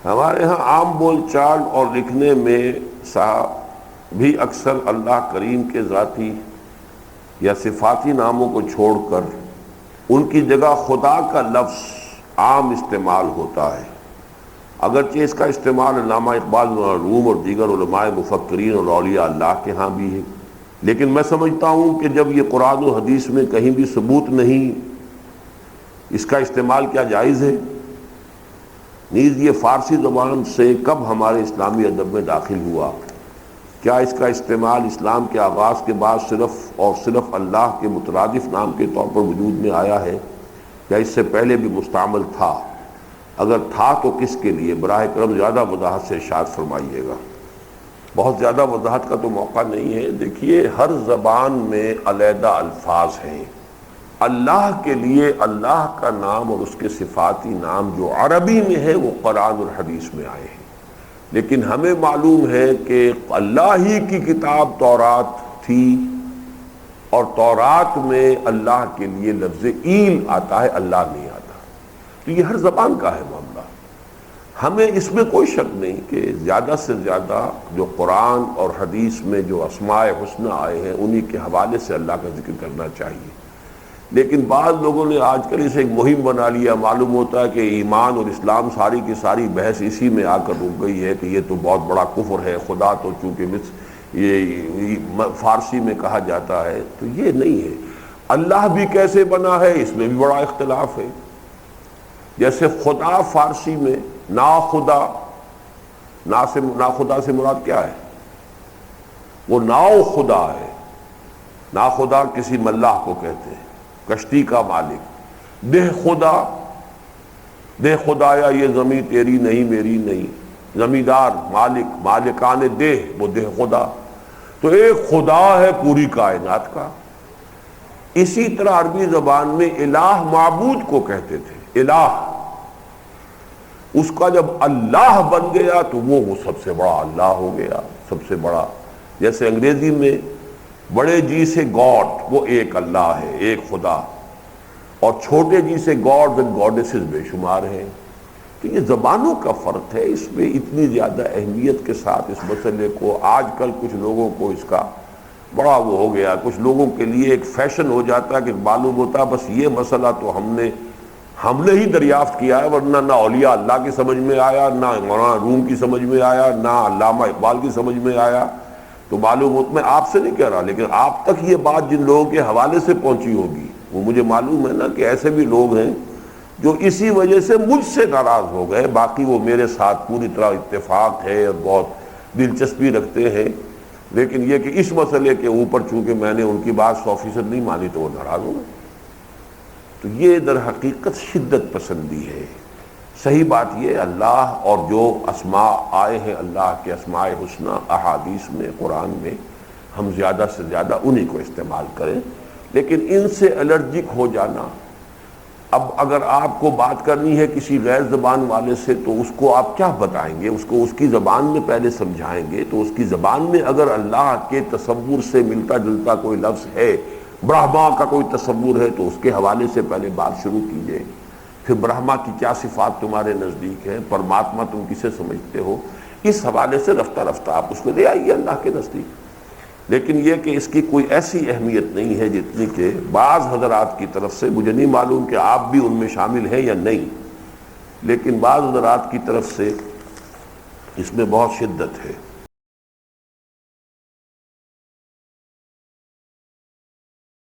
ہمارے ہاں عام بول چال اور لکھنے میں صاحب بھی اکثر اللہ کریم کے ذاتی یا صفاتی ناموں کو چھوڑ کر ان کی جگہ خدا کا لفظ عام استعمال ہوتا ہے، اگرچہ اس کا استعمال علامہ اقبال روم اور دیگر علماء مفکرین اور اولیاء اللہ کے ہاں بھی ہے، لیکن میں سمجھتا ہوں کہ جب یہ قرآن و حدیث میں کہیں بھی ثبوت نہیں، اس کا استعمال کیا جائز ہے؟ نیز یہ فارسی زبان سے کب ہمارے اسلامی ادب میں داخل ہوا؟ کیا اس کا استعمال اسلام کے آغاز کے بعد صرف اور صرف اللہ کے مترادف نام کے طور پر وجود میں آیا ہے یا اس سے پہلے بھی مستعمل تھا؟ اگر تھا تو کس کے لیے؟ براہ کرم زیادہ وضاحت سے ارشاد فرمائیے گا۔ بہت زیادہ وضاحت کا تو موقع نہیں ہے۔ دیکھیے، ہر زبان میں علیحدہ الفاظ ہیں۔ اللہ کے لیے اللہ کا نام اور اس کے صفاتی نام جو عربی میں ہے وہ قرآن اور حدیث میں آئے ہیں، لیکن ہمیں معلوم ہے کہ اللہ ہی کی کتاب تورات تھی اور تورات میں اللہ کے لیے لفظ ایل آتا ہے، اللہ نہیں آتا۔ تو یہ ہر زبان کا ہے معاملہ۔ ہمیں اس میں کوئی شک نہیں کہ زیادہ سے زیادہ جو قرآن اور حدیث میں جو اسماء حسنی آئے ہیں انہی کے حوالے سے اللہ کا ذکر کرنا چاہیے، لیکن بعض لوگوں نے آج کل اسے ایک مہم بنا لیا۔ معلوم ہوتا ہے کہ ایمان اور اسلام ساری کی ساری بحث اسی میں آ کر رک گئی ہے کہ یہ تو بہت بڑا کفر ہے، خدا تو چونکہ یہ فارسی میں کہا جاتا ہے، تو یہ نہیں ہے۔ اللہ بھی کیسے بنا ہے اس میں بھی بڑا اختلاف ہے۔ جیسے خدا فارسی میں نا خدا، نا خدا سے مراد کیا ہے؟ وہ ناؤ خدا ہے۔ نا خدا کسی ملاح کو کہتے ہیں، کشتی کا مالک۔ دہ خدا، دہ خدایا یہ زمیں تیری نہیں میری نہیں، زمیندار مالک، مالکان دہ، وہ دہ خدا۔ تو ایک خدا ہے پوری کائنات کا۔ اسی طرح عربی زبان میں الہ معبود کو کہتے تھے، الہ۔ اس کا جب اللہ بن گیا تو وہ سب سے بڑا اللہ ہو گیا، سب سے بڑا۔ جیسے انگریزی میں بڑے جی سے گاڈ، وہ ایک اللہ ہے، ایک خدا، اور چھوٹے جی سے گاڈ اینڈ گاڈیسز بے شمار ہیں۔ تو یہ زبانوں کا فرق ہے، اس میں اتنی زیادہ اہمیت کے ساتھ اس مسئلے کو آج کل کچھ لوگوں کو اس کا بڑا وہ ہو گیا، کچھ لوگوں کے لیے ایک فیشن ہو جاتا ہے کہ معلوم ہوتا ہے بس یہ مسئلہ تو ہم نے ہی دریافت کیا ہے، ورنہ نہ اولیاء اللہ کی سمجھ میں آیا، نہ مولانا روم کی سمجھ میں آیا، نہ علامہ اقبال کی سمجھ میں آیا۔ تو معلوم ہوتا، میں آپ سے نہیں کہہ رہا، لیکن آپ تک یہ بات جن لوگوں کے حوالے سے پہنچی ہوگی وہ مجھے معلوم ہے نا کہ ایسے بھی لوگ ہیں جو اسی وجہ سے مجھ سے ناراض ہو گئے۔ باقی وہ میرے ساتھ پوری طرح اتفاق ہے اور بہت دلچسپی رکھتے ہیں، لیکن یہ کہ اس مسئلے کے اوپر چونکہ میں نے ان کی بات 100% نہیں مانی تو وہ ناراض ہو گئے۔ تو یہ در حقیقت شدت پسندی ہے۔ صحیح بات یہ، اللہ اور جو اسماء آئے ہیں اللہ کے اسماء حسنی احادیث میں، قرآن میں، ہم زیادہ سے زیادہ انہی کو استعمال کریں، لیکن ان سے الرجک ہو جانا۔ اب اگر آپ کو بات کرنی ہے کسی غیر زبان والے سے تو اس کو آپ کیا بتائیں گے؟ اس کو اس کی زبان میں پہلے سمجھائیں گے، تو اس کی زبان میں اگر اللہ کے تصور سے ملتا جلتا کوئی لفظ ہے، برہما کا کوئی تصور ہے، تو اس کے حوالے سے پہلے بات شروع کیجئے۔ پھر برہما کی کیا صفات تمہارے نزدیک ہیں، پرماتما تم کسے سمجھتے ہو، اس حوالے سے رفتہ رفتہ آپ اس کو لے آئیے اللہ کے نزدیک۔ لیکن یہ کہ اس کی کوئی ایسی اہمیت نہیں ہے جتنی کہ بعض حضرات کی طرف سے، مجھے نہیں معلوم کہ آپ بھی ان میں شامل ہیں یا نہیں، لیکن بعض حضرات کی طرف سے اس میں بہت شدت ہے۔